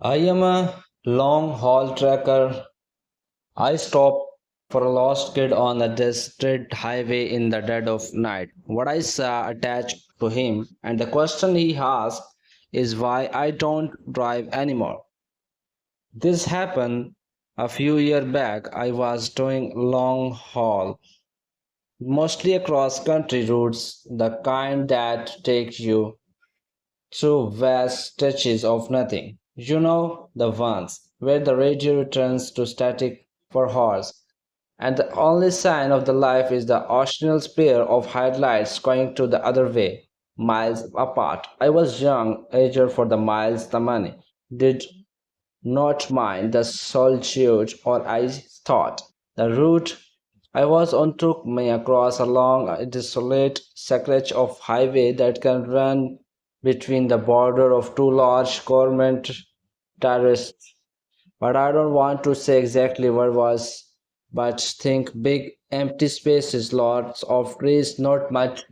I am a long haul trekker. I stop for a lost kid on a deserted highway in the dead of night. What I saw attached to him, and the question he asked is why I don't drive anymore. This happened a few years back. I was doing long haul, mostly across country routes, the kind that take you through vast stretches of nothing. You know, the ones where the radio returns to static for hours, and the only sign of the life is the occasional pair of headlights going to the other way, miles apart. I was young, eager for the miles, the money. Did not mind the solitude, or I thought. The route I was on took me across a long, desolate stretch of highway that can run between the border of two large government terrorists. But I don't want to say exactly what was, but think big empty spaces, lots of trees, not much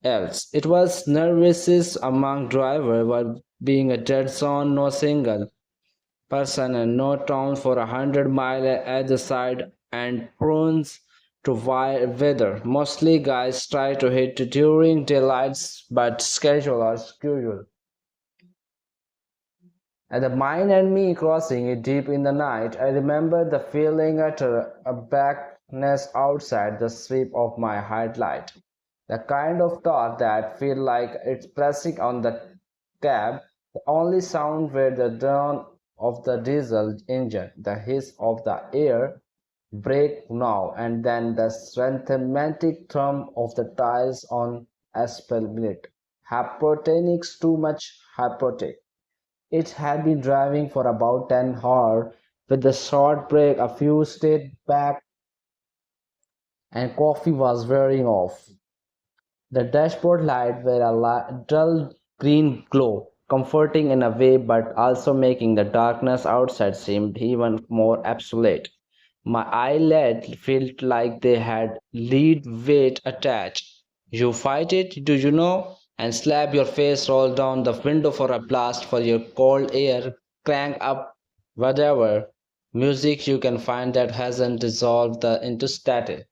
else. It was nervous among drivers, but being a dead zone, no single person and no town for 100 miles at the side and prone to weather. Mostly guys try to hit during daylights but schedule as usual. At the mine and me crossing it deep in the night, I remember the feeling at a blackness outside the sweep of my headlight. The kind of thought that feel like it's pressing on the cab, the only sound were the drone of the diesel engine, the hiss of the air brake now and then the rhythmic thrum of the tires on asphalt. Hypertonics too much hypertonic. It had been driving for about 10 hours with a short break, a few stayed back, and coffee was wearing off. The dashboard light were a dull green glow, comforting in a way but also making the darkness outside seem even more absolute. My eyelids felt like they had lead weight attached. You fight it, do you know? And slap your face, roll down the window for a blast for your cold air, crank up whatever music you can find that hasn't dissolved the into static.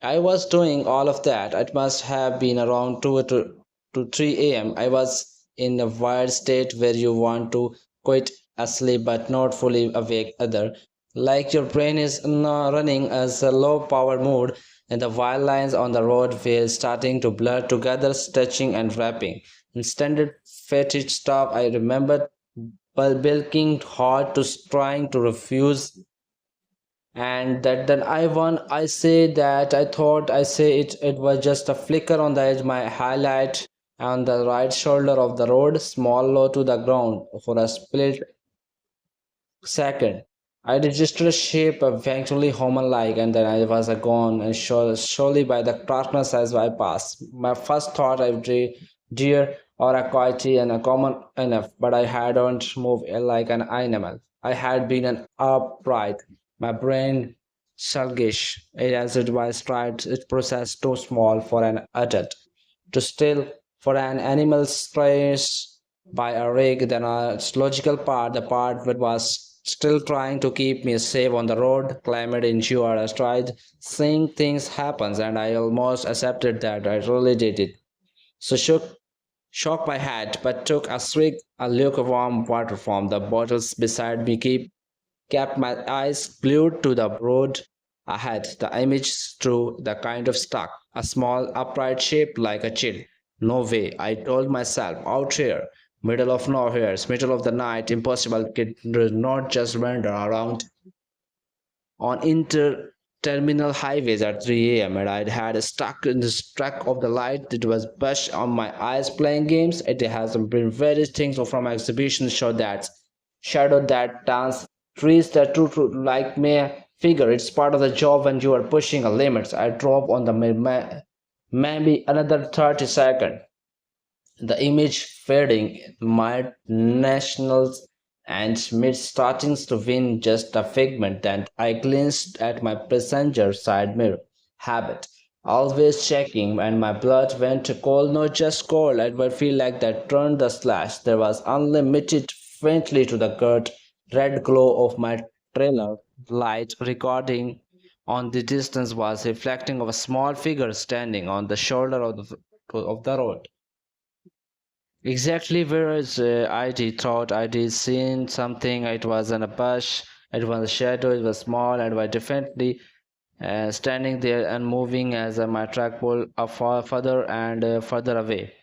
I was doing all of that. It must have been around 2 to 3 a.m. I was in a wild state where you want to quit asleep but not fully awake either. Like your brain is running as a low power mode and the wild lines on the road were starting to blur together, stretching and wrapping. In standard fetish stuff, I remember bulking hard to trying to refuse and that then I say that I thought I say it was just a flicker on the edge my highlight on the right shoulder of the road small low to the ground for a split second. I registered a shape eventually human like and then I was gone and surely by the darkness as I passed. My first thought I deer or a coyote and a common enough, but I hadn't moved like an animal. I had been an upright. My brain sluggish. It as it was tried its process too small for an adult. To still for an animal stressed by a rig, then its logical part, the part that was still trying to keep me safe on the road, climbed into a stride, seeing things happen, and I almost accepted that I really did it. So shook my head, but took a swig of lukewarm water from the bottles beside me, kept my eyes glued to the road ahead. The image through the kind of stuck, a small upright shape like a chill. No way, I told myself, out here, middle of nowhere, middle of the night, impossible, kid, not just wander around on interterminal highways at 3 a.m. and I had stuck in the track of the light. It was bush on my eyes playing games. It has been various things from exhibition show that shadow that dance trees that true like me figure. It's part of the job when you are pushing a limits. I drove on the maybe another 30 seconds the image fading, my nationals and mid starting to win just a figment that I glanced at my passenger side mirror. Habit. always checking, and my blood went cold, not just cold, it would feel like that turned the slash. There was unlimited faintly to the gut, red glow of my trailer light recording on the distance was reflecting of a small figure standing on the shoulder of the road. Exactly whereas ID thought ID seen something, it was in a bush, it was a shadow, it was small, and was definitely standing there and moving as my track pulled further and further away.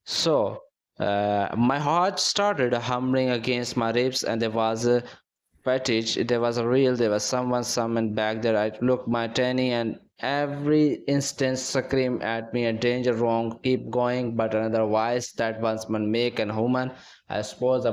So my heart started humming against my ribs, and there was a fetish. There was a real. There was someone summoned back there. I looked my tiny, and every instant scream at me, a danger, wrong, keep going. But another voice that once man make an human, I suppose a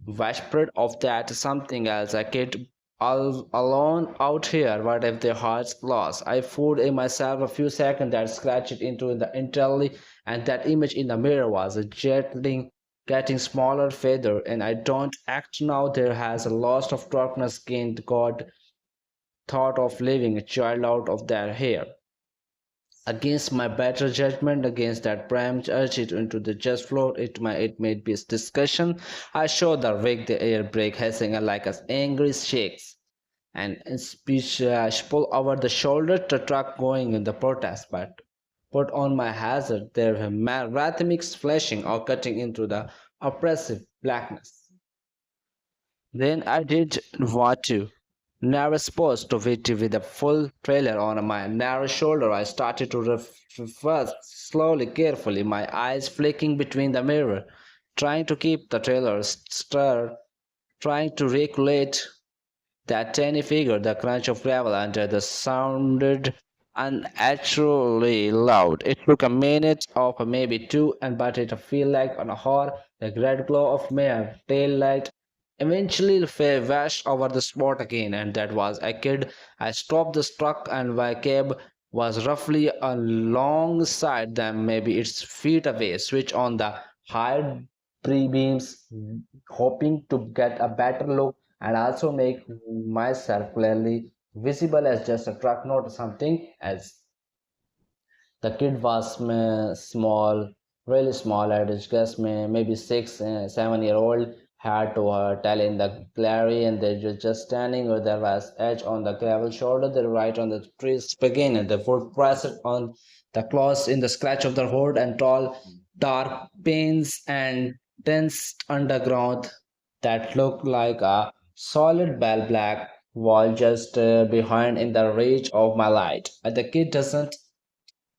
whispered of that something else. A kid all alone out here. What if their hearts lost? I fooled in myself a few seconds that scratched into the entirely, and that image in the mirror was a gently getting smaller feather. And I don't act now. There has a loss of darkness gained. God thought of leaving a child out of their hair. Against my better judgment, against that pram urged it into the just floor, it made this discussion. I showed the rig the air brake hissing like an angry shakes. And in speech, she pulled over the shoulder the truck going in the protest, but put on my hazard, there were rhythmic flashing or cutting into the oppressive blackness. Then I did what to. Never supposed to with a full trailer on my narrow shoulder. I started to reverse slowly, carefully, my eyes flicking between the mirror, trying to keep the trailer stirred, trying to regulate that tiny figure, the crunch of gravel under the sounded unnaturally loud. It took a minute or maybe two, and but it felt like on a horror, the red glow of my tail light eventually washed over the spot again, and that was a kid. I stopped the truck, and my cab was roughly alongside them, maybe its feet away, switch on the high pre-beams, hoping to get a better look and also make myself clearly visible as just a truck, not something else. The kid was small, really small. I just guess maybe 6, 7 year old had to tell in the glary, and they just standing where there was edge on the gravel shoulder, the right on the trees begin, and the foot pressed on the claws in the scratch of the hood, and tall, dark panes and dense underground that looked like a solid bell black wall just behind in the reach of my light. The kid doesn't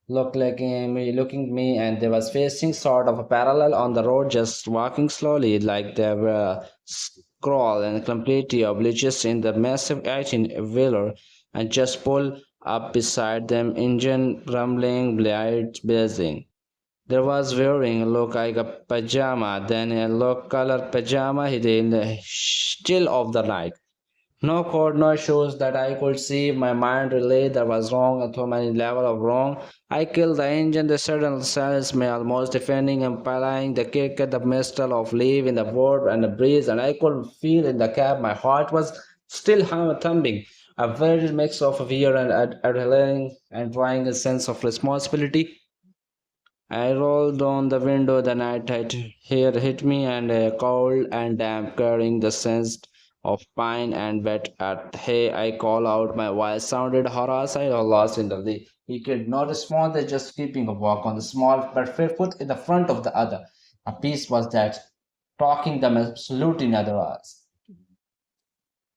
looking at me, and they was facing sort of a parallel on the road, just walking slowly like they were scroll and completely oblivious in the massive 18 wheeler, and just pull up beside them, engine rumbling, blades blazing. There was wearing look like a pajama, then a low color pajama in the still of the night. No code, no shows that I could see. My mind relayed that was wrong at so many level of wrong. I killed the engine, the sudden silence me almost defending and piling the kick at the mistle of leaf in the wood and the breeze, and I could feel in the cab my heart was still thumping. A very mix of fear and adrenaline and trying a sense of responsibility. I rolled down the window. The night had here hit me, and cold and damp, carrying the scent of pine and wet earth. Hey, I call out. My voice sounded harassed or lost in the leaf. He could not respond. They just keeping a walk on the small but fair foot in the front of the other. A piece was that talking them absolute in other eyes.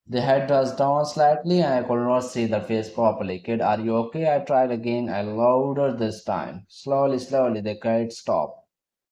The head was down slightly, and I could not see the face properly. Kid, are you okay? I tried again, I louder this time. Slowly, slowly, the kid stopped.